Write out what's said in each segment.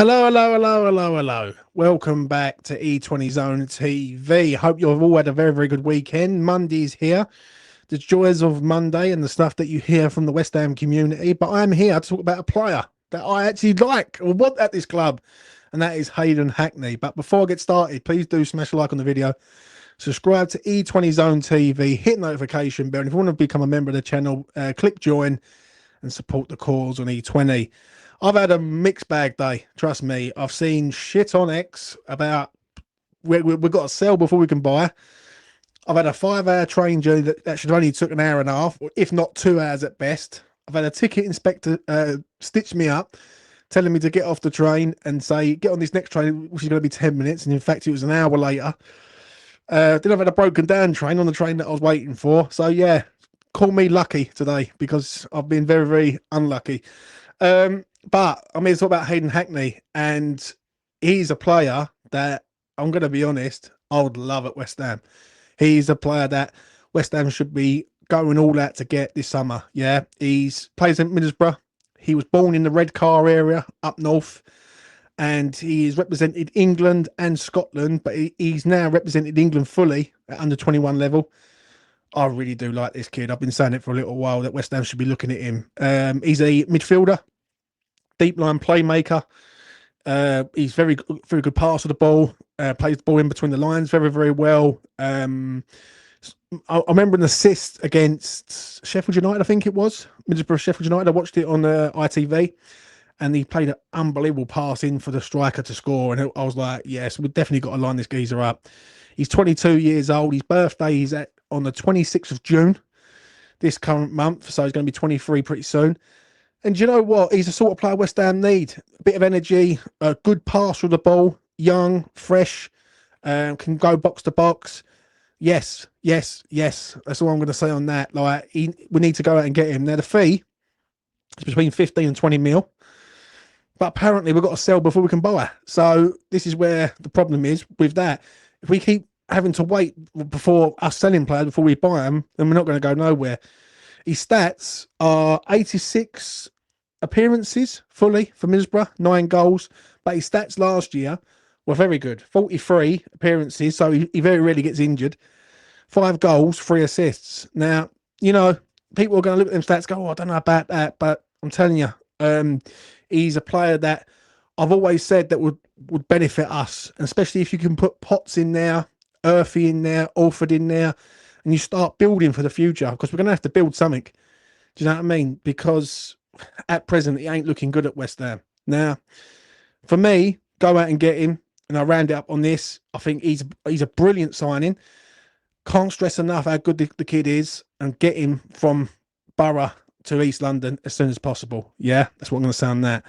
Hello, hello, hello, hello, hello. Welcome back to E20 Zone TV. Hope you've all had a very, very good weekend. Monday's here. The joys of Monday and the stuff that you hear from the West Ham community. But I'm here to talk about a player that I actually like or want at this club, and that is Hayden Hackney. But before I get started, please do smash a like on the video. Subscribe to E20 Zone TV. Hit notification bell. And if you want to become a member of the channel, click join and support the cause on E20. I've had a mixed bag day. Trust me. I've seen shit on X about we've got to sell before we can buy. I've had a 5-hour train journey that should have only took an hour and a half, if not 2 hours at best. I've had a ticket inspector stitch me up, telling me to get off the train and say, get on this next train, which is going to be 10 minutes. And in fact, it was an hour later. Then I've had a broken down train on the train that I was waiting for. So yeah, call me lucky today because I've been very, very unlucky. But I'm here to talk about Hayden Hackney, and he's a player that I'm going to be honest, I would love at West Ham. He's a player that West Ham should be going all out to get this summer. Yeah, he's plays in Middlesbrough. He was born in the Redcar area up north, and he's represented England and Scotland, but he's now represented England fully at under 21 level. I really do like this kid. I've been saying it for a little while that West Ham should be looking at him. He's a midfielder, deep line playmaker. He's very good pass of the ball. Plays the ball in between the lines very, very well. I remember an assist against Sheffield United, I think it was. Middlesbrough, Sheffield United. I watched it on ITV, and he played an unbelievable pass in for the striker to score. And I was like, yes, we've definitely got to line this geezer up. He's 22 years old. His birthday is on the 26th of June this current month. So he's going to be 23 pretty soon. And you know what? He's the sort of player West Ham need. A bit of energy, a good pass with the ball, young, fresh, can go box to box. Yes, yes, yes. That's all I'm going to say on that. Like, we need to go out and get him. Now, the fee is between 15 and 20 mil. But apparently we've got to sell before we can buy. So this is where the problem is with that. If we keep having to wait before us selling players before we buy them, then we're not going to go nowhere. His stats are 86 appearances fully for Middlesbrough, 9 goals. But his stats last year were very good. 43 appearances, so he very rarely gets injured. 5 goals, 3 assists. Now, you know, people are going to look at them stats and go, oh, I don't know about that. But I'm telling you, he's a player that I've always said that would benefit us, and especially if you can put Potts in there, Earthy in there, Alford in there, and you start building for the future, because we're going to have to build something. Do you know what I mean? Because at present, it ain't looking good at West Ham. Now, for me, go out and get him, and I'll round it up on this. I think he's a brilliant signing. Can't stress enough how good the kid is, and get him from Borough to East London as soon as possible. Yeah, that's what I'm going to say on that.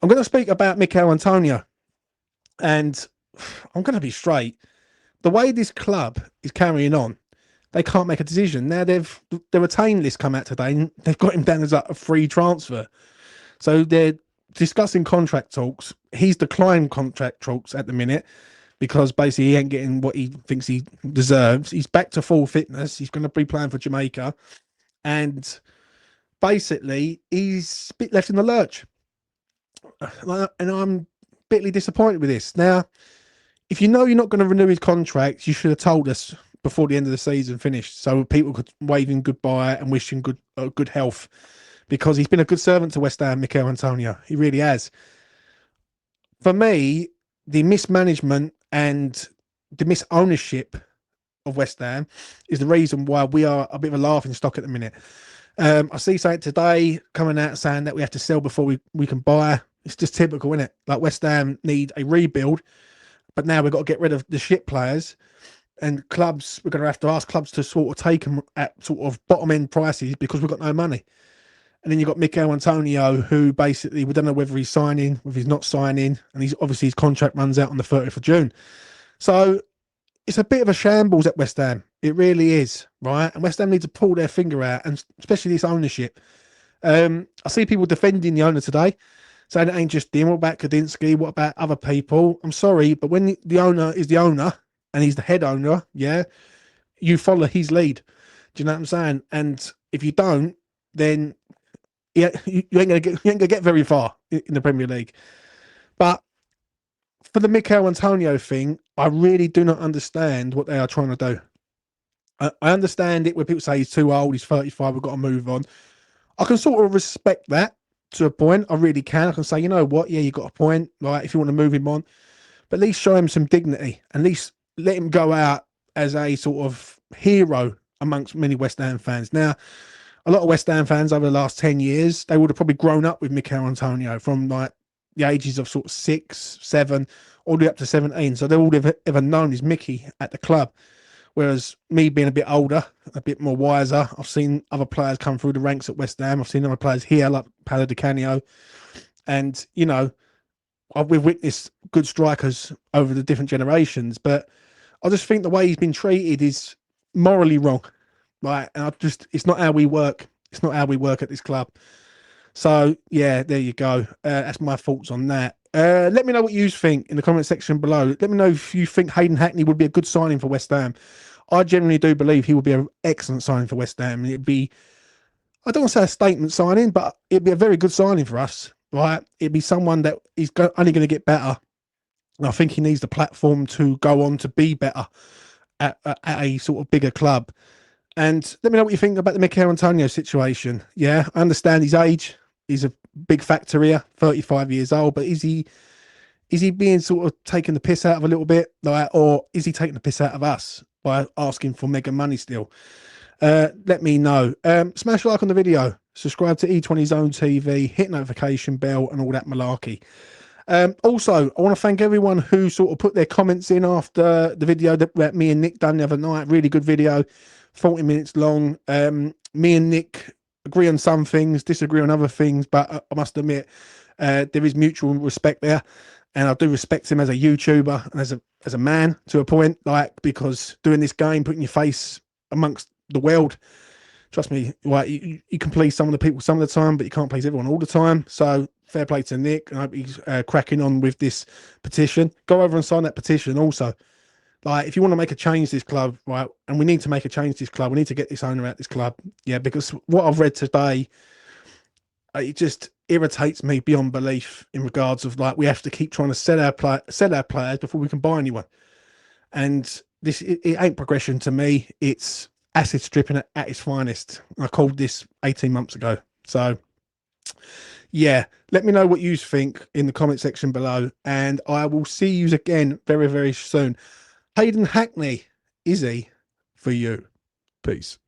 I'm going to speak about Mikel Antonio, and I'm going to be straight. The way this club is carrying on, they can't make a decision. Now, their retain list come out today, and they've got him down as a free transfer. So they're discussing contract talks. He's declined contract talks at the minute because basically he ain't getting what he thinks he deserves. He's back to full fitness. He's going to be playing for Jamaica. And basically, he's a bit left in the lurch. And I'm bitterly disappointed with this. Now, if you know you're not going to renew his contract, you should have told us before the end of the season finished, so people could wave him goodbye and wish him good health, because he's been a good servant to West Ham, Mikel Antonio. He really has. For me, the mismanagement and the misownership of West Ham is the reason why we are a bit of a laughing stock at the minute. I see something today coming out saying that we have to sell before we can buy. It's just typical, isn't it? Like, West Ham need a rebuild, but now we've got to get rid of the shit players. And clubs, we're going to have to ask clubs to sort of take them at sort of bottom end prices because we've got no money. And then you've got Mikel Antonio, who basically, we don't know whether he's signing, whether he's not signing. And he's obviously, his contract runs out on the 30th of June. So it's a bit of a shambles at West Ham. It really is, right? And West Ham need to pull their finger out, and especially this ownership. I see people defending the owner today, saying it ain't just him. What about Kadinsky? What about other people? I'm sorry, but when the owner is the owner, and he's the head owner, yeah, you follow his lead. Do you know what I'm saying? And if you don't, then you ain't gonna get very far in the Premier League. But for the Mikel Antonio thing, I really do not understand what they are trying to do. I understand it when people say he's too old, he's 35, we've got to move on. I can sort of respect that to a point. I really can. I can say, you know what, yeah, you got a point. Like, if you want to move him on, but at least show him some dignity. At least let him go out as a sort of hero amongst many West Ham fans. Now, a lot of West Ham fans over the last 10 years, they would have probably grown up with Mikel Antonio from like the ages of sort of 6, 7, all the way up to 17. So they all have ever known is Mickey at the club. Whereas me being a bit older, a bit more wiser, I've seen other players come through the ranks at West Ham. I've seen other players here like Paolo Di Canio. And, you know, we've witnessed good strikers over the different generations. But I just think the way he's been treated is morally wrong. Right. And it's not how we work. It's not how we work at this club. So, yeah, there you go. That's my thoughts on that. Let me know what you think in the comment section below. Let me know if you think Hayden Hackney would be a good signing for West Ham. I genuinely do believe he would be an excellent signing for West Ham. It'd be, I don't want to say a statement signing, but it'd be a very good signing for us, right? It'd be someone that is only going to get better. And I think he needs the platform to go on to be better at a sort of bigger club. And let me know what you think about the Mikel Antonio situation. Yeah, I understand his age. He's a big factor here, 35 years old, but is he being sort of taking the piss out of a little bit, like, or is he taking the piss out of us by asking for mega money still? Let me know. Smash a like on the video, subscribe to E20 Zone TV, hit notification bell, and all that malarkey. Also, I want to thank everyone who sort of put their comments in after the video that me and Nick done the other night. Really good video, 40 minutes long. Me and Nick agree on some things, disagree on other things, but I must admit, there is mutual respect there, and I do respect him as a YouTuber and as a man to a point, like, because doing this game, putting your face amongst the world, trust me, like, you can please some of the people some of the time, but you can't please everyone all the time. So fair play to Nick, and I hope he's cracking on with this petition. Go over and sign that petition also. Like, if you want to make a change to this club, right, and we need to make a change to this club, we need to get this owner out this club. Yeah, because what I've read today, it just irritates me beyond belief in regards of, like, we have to keep trying to sell our players before we can buy anyone. And this, it ain't progression to me. It's acid stripping at its finest. I called this 18 months ago. So, yeah, let me know what you think in the comment section below, and I will see you again very, very soon. Hayden Hackney, is he for you? Peace.